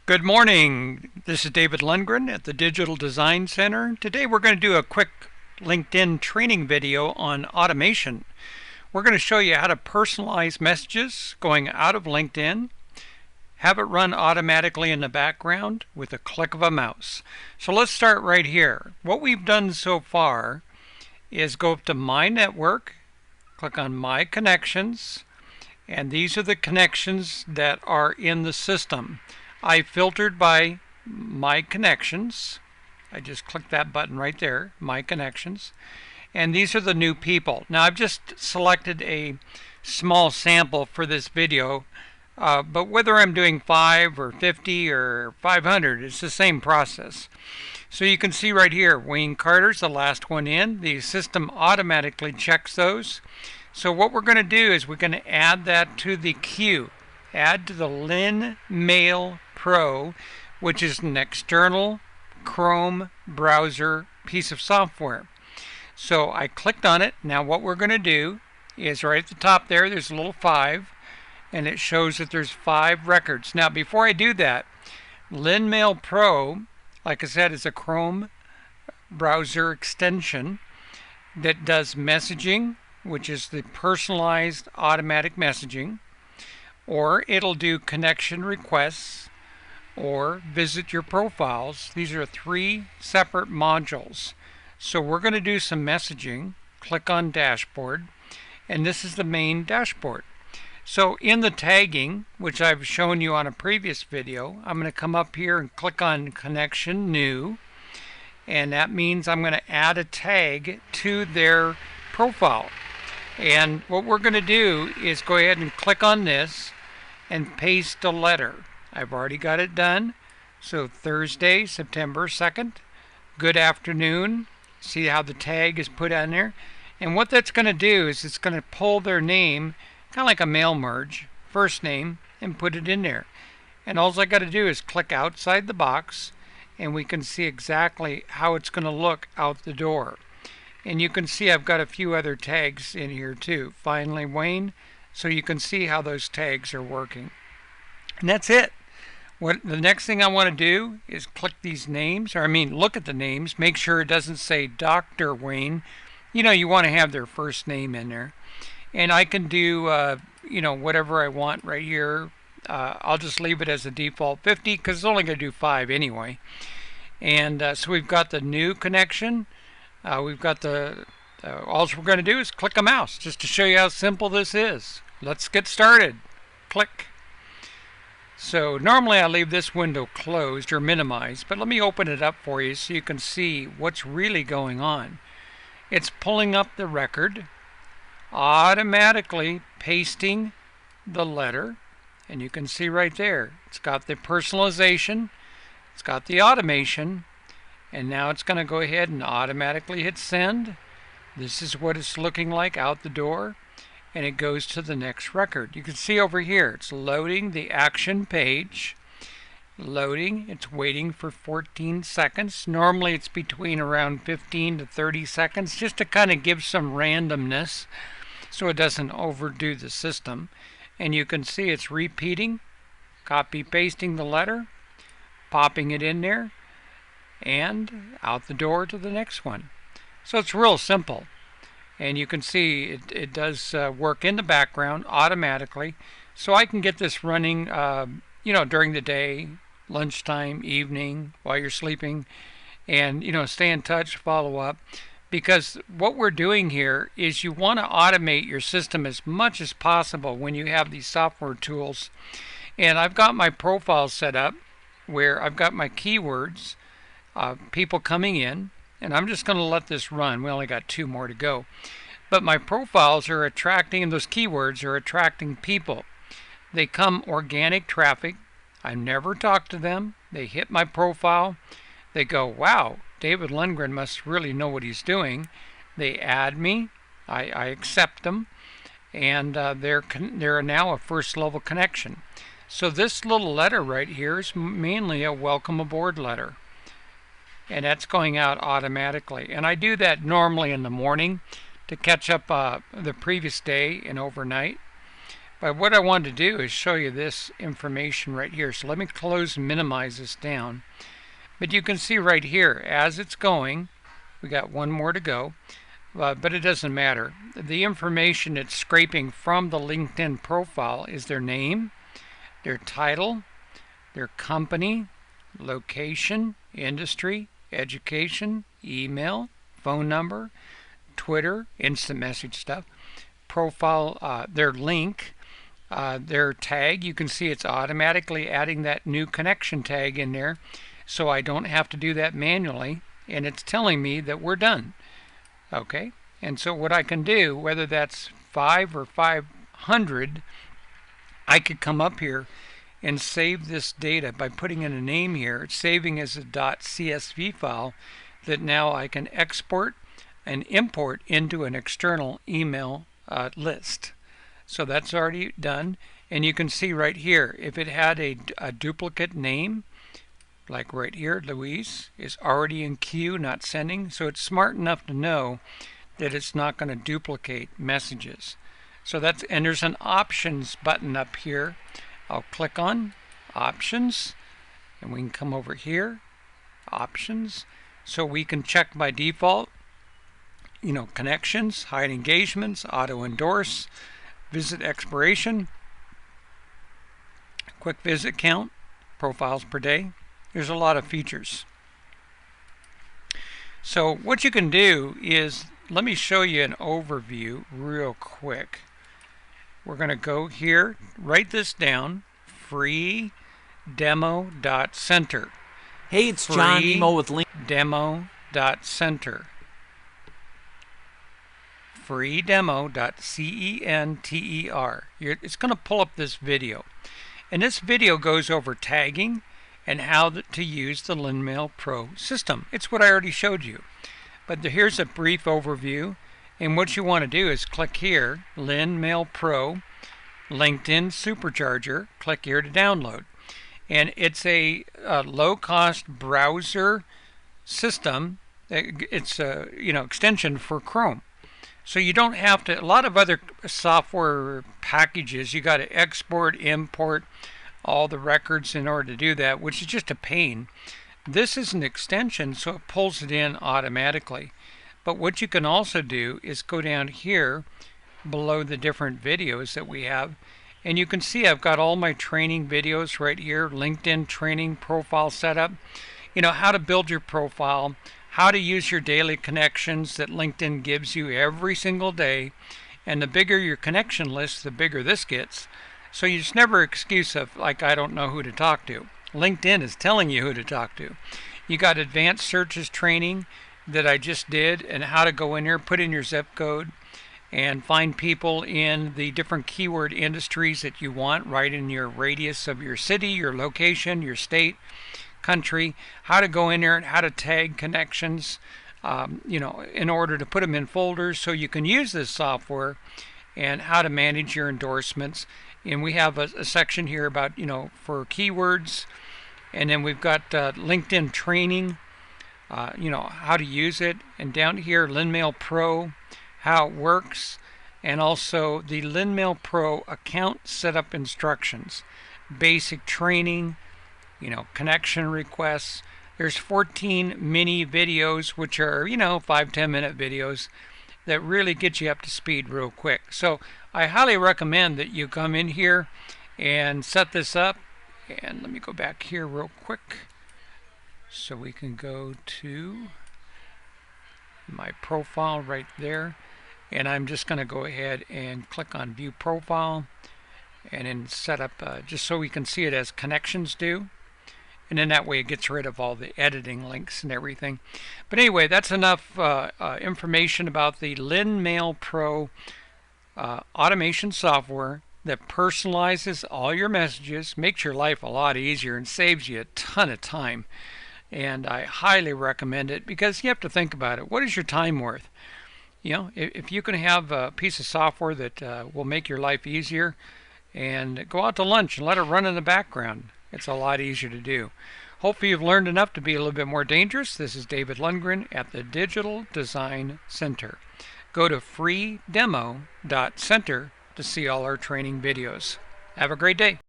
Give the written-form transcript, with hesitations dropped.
Good morning. This is David Lundgren at the Digital Design Center. Today we're going to do a quick LinkedIn training video on automation. We're going to show you how to personalize messages going out of LinkedIn, have it run automatically in the background with a click of a mouse. So let's start right here. What we've done so far is go up to My Network, click on My Connections, and these are the connections that are in the system. I filtered by My Connections. I just clicked that button right there, My Connections. And these are the new people. Now I've just selected a small sample for this video, but whether I'm doing 5 or 50 or 500, it's the same process. So you can see right here, Wayne Carter's the last one in. The system automatically checks those. So what we're going to do is we're going to add that to the queue. Add to the LinMailPro, which is an external Chrome browser piece of software. So I clicked on it. Now what we're going to do is right at the top there's a little 5, and it shows that there's 5 records. Now before I do that, LinMailPro, like I said, is a Chrome browser extension that does messaging, which is the personalized automatic messaging, or it'll do connection requests or visit your profiles. These are 3 separate modules. So we're going to do some messaging. Click on Dashboard, and this is the main dashboard. So in the tagging, which I've shown you on a previous video, I'm going to come up here and click on Connection New, and that means I'm going to add a tag to their profile. And what we're going to do is go ahead and click on this and paste a letter. I've already got it done. So Thursday, September 2nd, good afternoon. See how the tag is put on there? And what that's going to do is it's going to pull their name, kind of like a mail merge, first name, and put it in there. And all I got to do is click outside the box, and we can see exactly how it's going to look out the door. And you can see I've got a few other tags in here too. Finally, Wayne. So you can see how those tags are working. And that's it. The next thing I want to do is click these names, look at the names, make sure it doesn't say Dr. Wayne. You want to have their first name in there. And I can do, whatever I want right here. I'll just leave it as a default 50 because it's only going to do 5 anyway. And so we've got the new connection. We've got all we're going to do is click a mouse just to show you how simple this is. Let's get started. Click. So normally I leave this window closed or minimized, but let me open it up for you so you can see what's really going on. It's pulling up the record, automatically pasting the letter, and you can see right there, it's got the personalization, it's got the automation, and now it's going to go ahead and automatically hit send. This is what it's looking like out the door, and it goes to the next record. You can see over here it's loading the action page. Loading, it's waiting for 14 seconds. Normally it's between around 15 to 30 seconds just to kind of give some randomness so it doesn't overdo the system. And you can see it's repeating, copy pasting the letter, popping it in there, and out the door to the next one. So it's real simple, and you can see it does work in the background automatically. So I can get this running during the day, lunchtime, evening, while you're sleeping, and stay in touch, follow up, because what we're doing here is you want to automate your system as much as possible when you have these software tools. And I've got my profile set up where I've got my keywords, people coming in, and I'm just going to let this run. We only got 2 more to go. But my profiles are attracting, and those keywords are attracting people. They come organic traffic. I never talk to them. They hit my profile. They go, wow, David Lundgren must really know what he's doing. They add me. I accept them. And they're now a first level connection. So this little letter right here is mainly a welcome aboard letter. And that's going out automatically. And I do that normally in the morning to catch up the previous day and overnight. But what I wanted to do is show you this information right here. So let me close and minimize this down. But you can see right here, as it's going, we got one more to go, but it doesn't matter. The information it's scraping from the LinkedIn profile is their name, their title, their company, location, industry, education, email, phone number, Twitter, instant message stuff, profile, their link, their tag. You can see it's automatically adding that new connection tag in there, so I don't have to do that manually, and it's telling me that we're done. Okay, and so what I can do, whether that's 5 or 500, I could come up here and save this data by putting in a name here. It's saving as a .csv file that now I can export and import into an external email list. So that's already done, and you can see right here, if it had a duplicate name, like right here, Louise is already in queue, not sending, so it's smart enough to know that it's not going to duplicate messages. So that's, and there's an options button up here. I'll click on options, and we can come over here, options, so we can check by default, you know, connections, hide engagements, auto endorse, visit expiration, quick visit count, profiles per day. There's a lot of features. So what you can do is, let me show you an overview real quick. We're going to go here, write this down, free demo.center. Hey, it's John Emo with Link. Demo.center. Free demo.center. It's going to pull up this video. And this video goes over tagging and how to use the LinMailPro system. It's what I already showed you. But here's a brief overview. And what you want to do is click here, LinMailPro, LinkedIn Supercharger. Click here to download. And it's a low-cost browser system. It's a extension for Chrome. So you don't have to, a lot of other software packages, you got to export, import all the records in order to do that, which is just a pain. This is an extension, so it pulls it in automatically. But what you can also do is go down here below the different videos that we have, and you can see I've got all my training videos right here, LinkedIn training profile setup, how to build your profile, how to use your daily connections that LinkedIn gives you every single day. And the bigger your connection list, the bigger this gets. So it's never an excuse of, like, I don't know who to talk to. LinkedIn is telling you who to talk to. You got advanced searches training that I just did, and how to go in here, put in your zip code, and find people in the different keyword industries that you want, right in your radius of your city, your location, your state, country, how to go in there and how to tag connections, in order to put them in folders so you can use this software, and how to manage your endorsements. And we have a section here about, for keywords, and then we've got LinkedIn training, how to use it, and down here LinMailPro, how it works, and also the LinMailPro account setup instructions, basic training, connection requests. There's 14 mini videos, which are, 5-10 minute videos that really get you up to speed real quick. So I highly recommend that you come in here and set this up. And let me go back here real quick so we can go to my profile right there. And I'm just going to go ahead and click on View Profile and then set up just so we can see it as connections do. And then that way it gets rid of all the editing links and everything. But anyway, that's enough information about the LinMailPro automation software that personalizes all your messages, makes your life a lot easier, and saves you a ton of time. And I highly recommend it, because you have to think about it. What is your time worth? If you can have a piece of software that will make your life easier, and go out to lunch and let it run in the background, it's a lot easier to do. Hopefully you've learned enough to be a little bit more dangerous. This is David Lundgren at the Digital Design Center. Go to freedemo.center to see all our training videos. Have a great day.